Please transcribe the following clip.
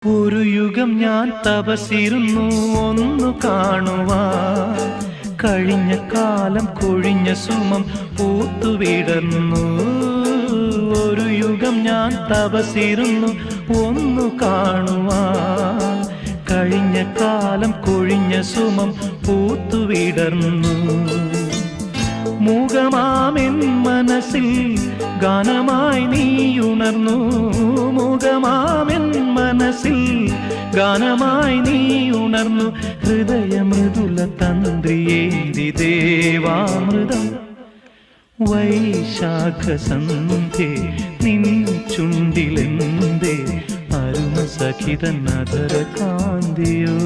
ഒരു യുഗം ഞാൻ തപസിരുന്നു ഒന്നു കാണുവാൻ, കഴിഞ്ഞ കാലം കൊഴിഞ്ഞ സുമം പൂത്തുവിടർന്നു. ഒരു യുഗം ഞാൻ തപസിരുന്നു ഒന്നു കാണുവാൻ, കഴിഞ്ഞ കാലം കൊഴിഞ്ഞ സുമം പൂത്തുവിടർന്നു. മൂകമാമെൻ മനസ്സിൽ ഗാനമായി നീയുണർന്നു. മൂകമാമെൻ മനസ്സിൽ ഗാനമായി നീയുണർന്നു. ഹൃദയമൃദുല തന്ത്രിയേന്തി ദേവാമൃതം വൈശാഖ സന്ധ്യേ നിൻ ചുണ്ടിലെന്തേ അരുണ സഖിതൻ അധര കാന്തിയോ.